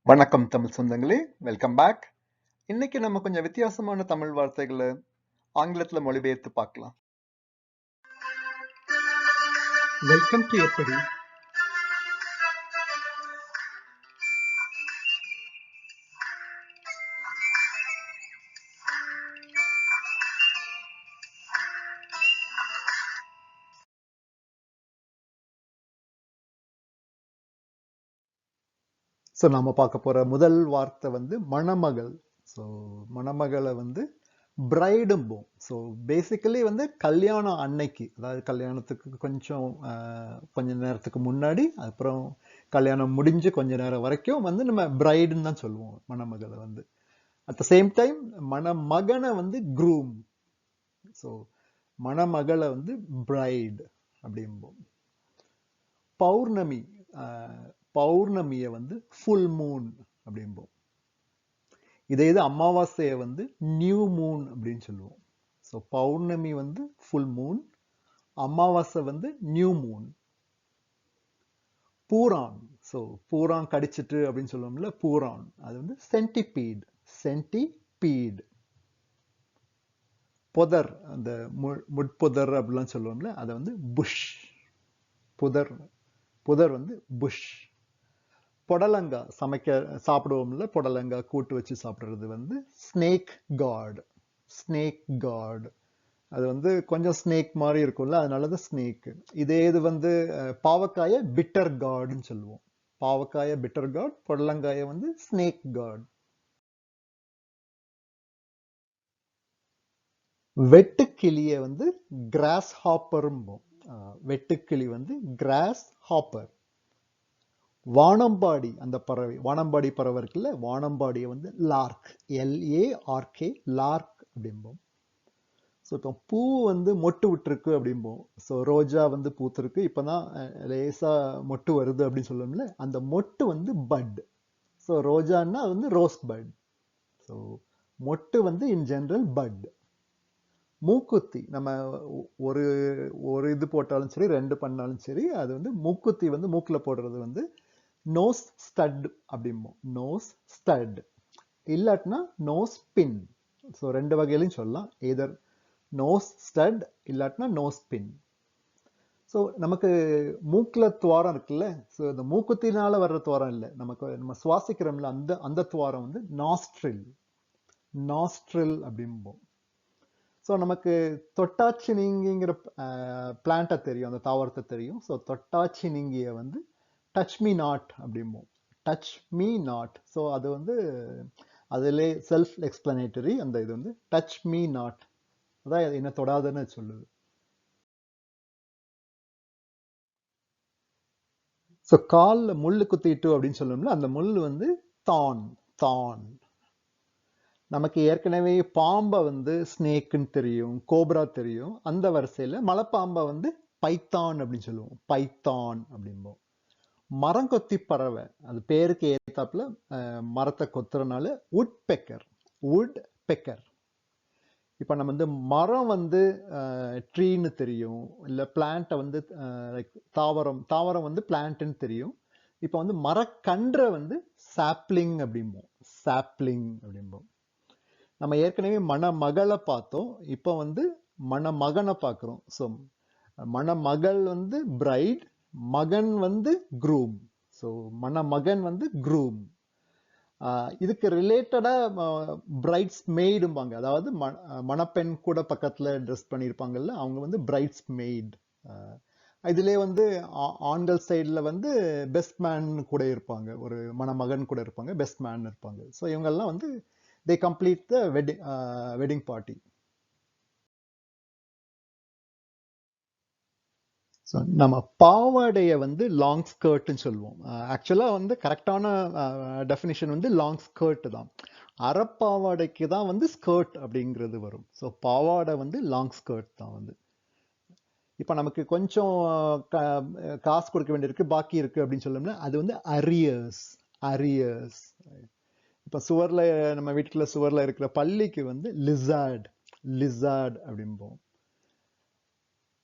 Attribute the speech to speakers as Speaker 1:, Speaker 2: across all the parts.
Speaker 1: வணக்கம் தமிழ் சொந்தங்களே, welcome back. இன்னைக்கு நம்ம கொஞ்சம் வித்தியாசமான தமிழ் வார்த்தைகளை ஆங்கிலத்துல மொழிபெயர்த்து பார்க்கலாம்.
Speaker 2: வெல்கம் டு எப்படி.
Speaker 1: ஸோ நம்ம பார்க்க போற முதல் வார்த்தை மணமகள். ஸோ மணமகளை பிரைடும்போம். ஸோ பேசிக்கலி கல்யாணம் அன்னைக்கு, அதாவது கல்யாணத்துக்கு கொஞ்ச நேரத்துக்கு முன்னாடி, அப்புறம் கல்யாணம் முடிஞ்சு கொஞ்ச நேரம் வரைக்கும் நம்ம பிரைடுன்னு தான் சொல்லுவோம் மணமகளை அட் த சேம் டைம் மணமகனை க்ரூம். ஸோ மணமகளை பிரைடு அப்படிம்போம். பௌர்ணமி, பௌர்ணமியை ஃபுல் மூன் அப்படிம்போம். இதே இது அமாவாசையை நியூ மூன் அப்படின்னு சொல்லுவோம். ஸோ பௌர்ணமி ஃபுல் மூன், அமாவாசை நியூ மூன். பூரான், ஸோ பூரான் கடிச்சிட்டு அப்படின்னு சொல்லுவோம்ல, பூரான், அது சென்டிபீட், சென்டிபீட். புதர், அந்த முட்புதர் அப்படிலாம் சொல்லுவோம்ல, அதை புஷ், புதர், புதர் புஷ். புடலங்காய் சாப்பிடுவோம்ல, புடலங்காய் கூட்டு வச்சு சாப்பிடுறது ஸ்னேக் கார்டு, ஸ்னேக் கார்டு. அது கொஞ்சம் ஸ்னேக் மாதிரி இருக்கும்ல, அதனாலதான் ஸ்னேக். இதே இது பாவக்காய பிட்டர் கார்டுன்னு சொல்லுவோம். பாவக்காய பிட்டர் கார்டு, புடலங்காய ஸ்னேக் கார்டு. வெட்டுக்கிளிய கிராஸ் ஹாப்பரும்போம். வெட்டுக்கிளி கிராஸ் ஹாப்பர். வானம்பாடி, அந்த பறவை, வானம்பாடி பறவை இருக்குல்ல, வானம்பாடியை லார்க், LARK, லார்க் அப்படிம்போம். ஸோ இப்போ பூ மொட்டு விட்டுருக்கு அப்படிம்போம். ஸோ ரோஜா பூத்திருக்கு, இப்போதான் லேசா மொட்டு வருது அப்படின்னு சொல்லுவோம்ல, அந்த மொட்டு பட். ஸோ ரோஜான்னா அது ரோஸ் பட். ஸோ மொட்டு இன் ஜெனரல் பட். மூக்குத்தி, நம்ம ஒரு ஒரு இது போட்டாலும் சரி, ரெண்டு பண்ணாலும் சரி, அது மூக்குத்தி மூக்குல போடுறது நோஸ் ஸ்டட் அப்படிம்போம். நோஸ் ஸ்டட் இல்லாட்டினா நோஸ் பின். ஸோ ரெண்டு வகையிலையும் சொல்லலாம், எதர் நோஸ் ஸ்டட் இல்லாட்டினா நோஸ் பின். ஸோ நமக்கு மூக்குல துவாரம் இருக்குல்ல, ஸோ இந்த மூக்குத்தினால வர்ற துவாரம் இல்லை, நம்ம சுவாசிக்கிறோம்ல, அந்த துவாரம் நாஸ்ட்ரில், நாஸ்ட்ரில் அப்படிம்போம். ஸோ நமக்கு தொட்டாச்சினிங்கிற பிளான்ட்டை தெரியும், அந்த தாவரத்தை தெரியும். ஸோ தொட்டாச்சினிங்கிய டச் மீ நாட் அப்படிம்போம். Touch me not. ஸோ அது அதிலே செல்ஃப் எக்ஸ்பிளனேட்டரி. அந்த இது டச் மீ நாட், அதான் என்ன தொடாதுன்னு சொல்லுது. ஸோ காலில் முள்ளு குத்திட்டு அப்படின்னு சொல்லணும்ல, அந்த முள் தான், தான். நமக்கு ஏற்கனவே பாம்பை ஸ்னேக்குன்னு தெரியும், கோப்ரா தெரியும். அந்த வரிசையில மலைப்பாம்பை பைத்தான் அப்படின்னு சொல்லுவோம், பைத்தான் அப்படிம்போம். மரம் கொத்தி பறவை, அது பேருக்கு ஏத்தாப்புல மரத்தை கொத்துறனால வுட் பெக்கர், வுட் பெக்கர். இப்ப நம்ம மரம் ட்ரீன்னு தெரியும், இல்ல பிளான்ட்டை லைக் தாவரம், தாவரம் பிளான்ட்னு தெரியும். இப்ப மரக்கன்றை சாப்ளிங் அப்படிம்போம், சாப்ளிங் அப்படிம்போம். நம்ம ஏற்கனவே மணமகளை பார்த்தோம், இப்போ மணமகனை பார்க்கிறோம். ஸோ மணமகள் பிரைட், மகன் க்ரூம். ஸோ மணமகன் க்ரூம். இதுக்கு ரிலேட்டடா பிரைட்ஸ் மெய்டும்பாங்க, அதாவது மணப்பெண் கூட பக்கத்துல ட்ரெஸ் பண்ணியிருப்பாங்கல்ல, அவங்க பிரைட்ஸ் மெய்ட். இதுல ஆண்கள் சைட்ல பெஸ்ட் மேன் கூட இருப்பாங்க, ஒரு மணமகன் கூட இருப்பாங்க, பெஸ்ட் மேன் இருப்பாங்க. ஸோ இவங்கெல்லாம் they complete the wedding party. So நம்ம பாவாடைய லாங் ஸ்கர்ட்னு சொல்லுவோம். ஆக்சுவலா கரெக்டான டெஃபினிஷன் லாங் ஸ்கர்ட் தான். அரைப்பாவாடைக்கு தான் ஸ்கர்ட் அப்படிங்கிறது வரும். ஸோ பாவாடை லாங் ஸ்கர்ட் தான். இப்போ நமக்கு கொஞ்சம் காசு கொடுக்க வேண்டியிருக்கு, பாக்கி இருக்கு அப்படின்னு சொல்லணும்னா அது அரியர்ஸ், அரியர்ஸ். இப்போ சுவர்ல, நம்ம வீட்டுக்குள்ள சுவர்ல இருக்கிற பள்ளிக்கு லிசார்ட், லிசார்ட் அப்படிம்போம்.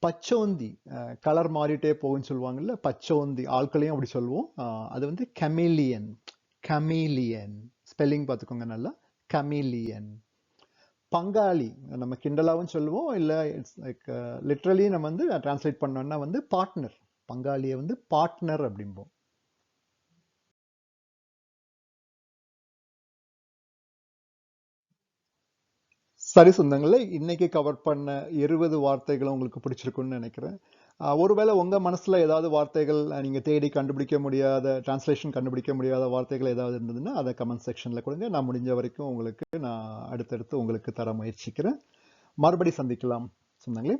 Speaker 1: பச்சோந்தி, கலர் மாறிட்டே போகுன்னு சொல்லுவாங்கல்ல, பச்சோந்தி, ஆட்களையும் அப்படி சொல்லுவோம். அது கெமிலியன், chameleon. ஸ்பெல்லிங் பார்த்துக்கோங்க நல்லா. chameleon. பங்காளி நம்ம கிண்டலாவும் சொல்லுவோம், இல்ல இட்ஸ் லைக் லிட்ரலி நம்ம வந்து டிரான்ஸ்லேட் பண்ணோம்னா வந்து பார்ட்னர். பங்காளியை வந்து பார்ட்னர் அப்படிம்போம். சரி சொந்தங்களே, இன்னைக்கு கவர் பண்ண 20 வார்த்தைகளும் உங்களுக்கு பிடிச்சிருக்குன்னு நினைக்கிறேன். ஒருவேளை உங்க மனசுல ஏதாவது வார்த்தைகள் நீங்க தேடி கண்டுபிடிக்க முடியாத, டிரான்ஸ்லேஷன் கண்டுபிடிக்க முடியாத வார்த்தைகள் ஏதாவது இருந்ததுன்னா அதை கமெண்ட் செக்ஷன்ல கொடுங்க. நான் முடிஞ்ச வரைக்கும் உங்களுக்கு நான் அடுத்தடுத்து உங்களுக்கு தர முயற்சிக்கிறேன். மறுபடி சந்திக்கலாம் சொந்தங்களே.